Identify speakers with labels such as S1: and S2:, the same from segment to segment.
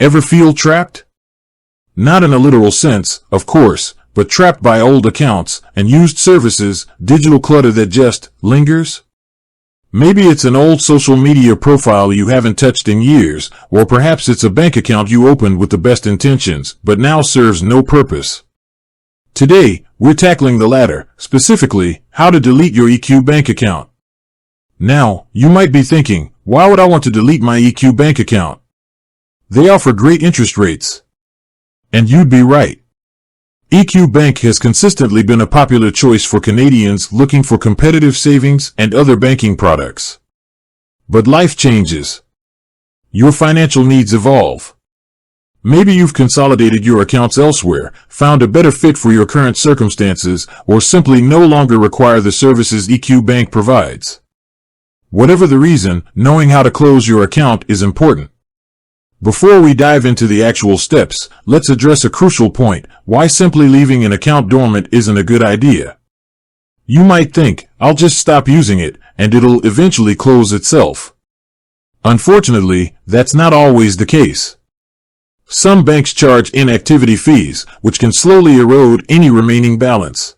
S1: Ever feel trapped? Not in a literal sense, of course, but trapped by old accounts, unused services, digital clutter that just lingers? Maybe it's an old social media profile you haven't touched in years, or perhaps it's a bank account you opened with the best intentions, but now serves no purpose. Today, we're tackling the latter, specifically, how to delete your EQ bank account. Now, you might be thinking, why would I want to delete my EQ bank account? They offer great interest rates. And you'd be right. EQ Bank has consistently been a popular choice for Canadians looking for competitive savings and other banking products. But life changes. Your financial needs evolve. Maybe you've consolidated your accounts elsewhere, found a better fit for your current circumstances, or simply no longer require the services EQ Bank provides. Whatever the reason, knowing how to close your account is important. Before we dive into the actual steps, let's address a crucial point: why simply leaving an account dormant isn't a good idea. You might think, I'll just stop using it, and it'll eventually close itself. Unfortunately, that's not always the case. Some banks charge inactivity fees, which can slowly erode any remaining balance.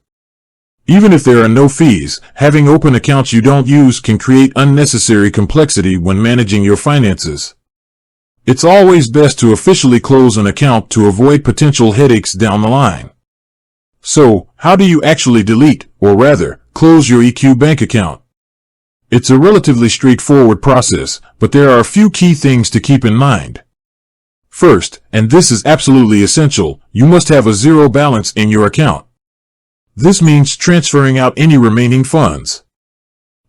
S1: Even if there are no fees, having open accounts you don't use can create unnecessary complexity when managing your finances. It's always best to officially close an account to avoid potential headaches down the line. So, how do you actually delete, or rather, close your EQ bank account? It's a relatively straightforward process, but there are a few key things to keep in mind. First, and this is absolutely essential, you must have a zero balance in your account. This means transferring out any remaining funds.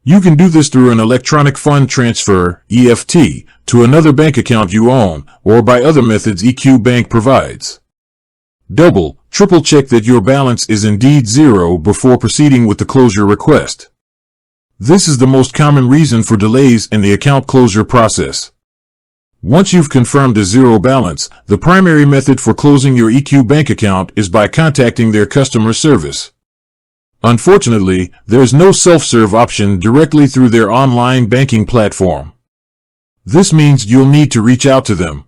S1: You can do this through an electronic fund transfer, EFT, to another bank account you own, or by other methods EQ Bank provides. Double, triple check that your balance is indeed zero before proceeding with the closure request. This is the most common reason for delays in the account closure process. Once you've confirmed a zero balance, the primary method for closing your EQ bank account is by contacting their customer service. Unfortunately, there's no self-serve option directly through their online banking platform. This means you'll need to reach out to them.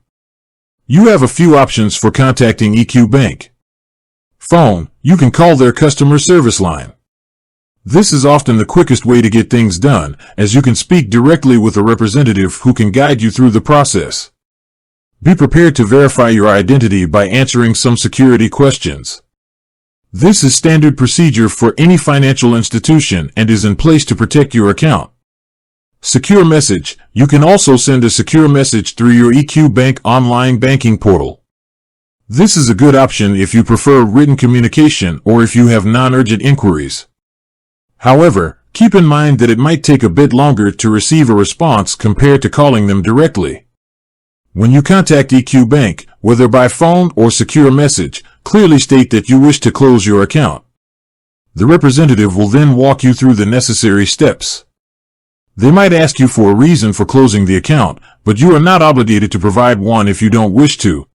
S1: You have a few options for contacting EQ Bank. Phone, you can call their customer service line. This is often the quickest way to get things done, as you can speak directly with a representative who can guide you through the process. Be prepared to verify your identity by answering some security questions. This is standard procedure for any financial institution and is in place to protect your account. Secure message. You can also send a secure message through your EQ Bank online banking portal. This is a good option if you prefer written communication or if you have non-urgent inquiries. However, keep in mind that it might take a bit longer to receive a response compared to calling them directly. When you contact EQ Bank, whether by phone or secure message, clearly state that you wish to close your account. The representative will then walk you through the necessary steps. They might ask you for a reason for closing the account, but you are not obligated to provide one if you don't wish to.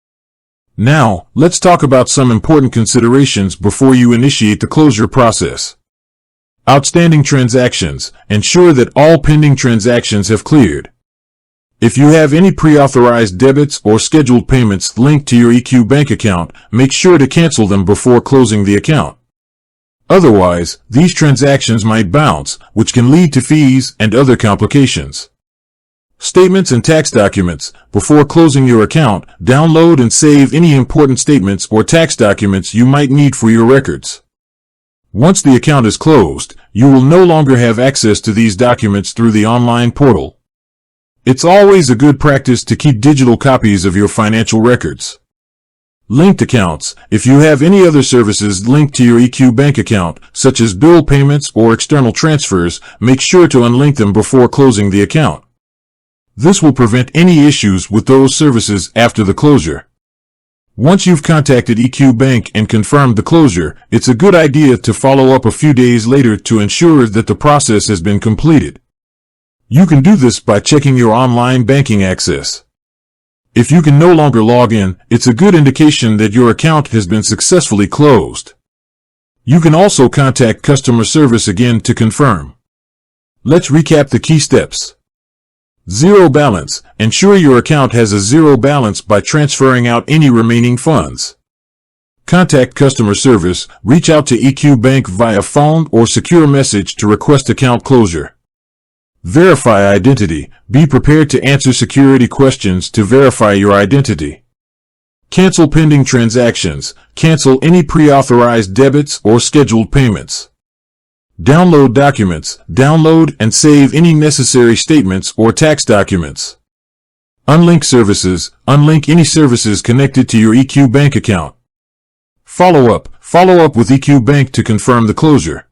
S1: Now, let's talk about some important considerations before you initiate the closure process. Outstanding transactions. Ensure that all pending transactions have cleared. If you have any pre-authorized debits or scheduled payments linked to your EQ Bank account, make sure to cancel them before closing the account. Otherwise, these transactions might bounce, which can lead to fees and other complications. Statements and tax documents. Before closing your account, download and save any important statements or tax documents you might need for your records. Once the account is closed, you will no longer have access to these documents through the online portal. It's always a good practice to keep digital copies of your financial records. Linked accounts. If you have any other services linked to your EQ Bank account, such as bill payments or external transfers, make sure to unlink them before closing the account. This will prevent any issues with those services after the closure. Once you've contacted EQ Bank and confirmed the closure, it's a good idea to follow up a few days later to ensure that the process has been completed. You can do this by checking your online banking access. If you can no longer log in, it's a good indication that your account has been successfully closed. You can also contact customer service again to confirm. Let's recap the key steps. Zero balance. Ensure your account has a zero balance by transferring out any remaining funds. Contact customer service. Reach out to EQ Bank via phone or secure message to request account closure. Verify identity. Be prepared to answer security questions to verify your identity. Cancel pending transactions. Cancel any pre-authorized debits or scheduled payments. Download documents. Download and save any necessary statements or tax documents. Unlink services. Unlink any services connected to your EQ Bank account. Follow up. Follow up with EQ Bank to confirm the closure.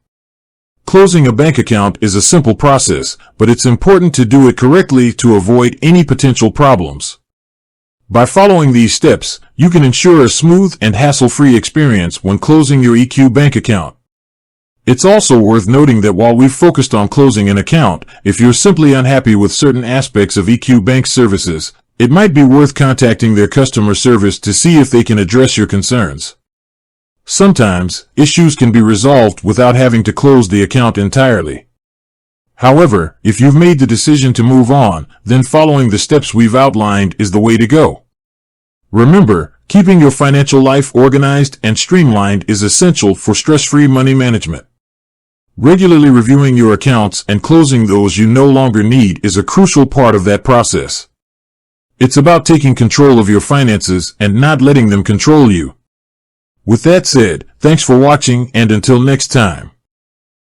S1: Closing a bank account is a simple process, but it's important to do it correctly to avoid any potential problems. By following these steps, you can ensure a smooth and hassle-free experience when closing your EQ Bank account. It's also worth noting that while we've focused on closing an account, if you're simply unhappy with certain aspects of EQ Bank services, it might be worth contacting their customer service to see if they can address your concerns. Sometimes, issues can be resolved without having to close the account entirely. However, if you've made the decision to move on, then following the steps we've outlined is the way to go. Remember, keeping your financial life organized and streamlined is essential for stress-free money management. Regularly reviewing your accounts and closing those you no longer need is a crucial part of that process. It's about taking control of your finances and not letting them control you. With that said, thanks for watching, and until next time.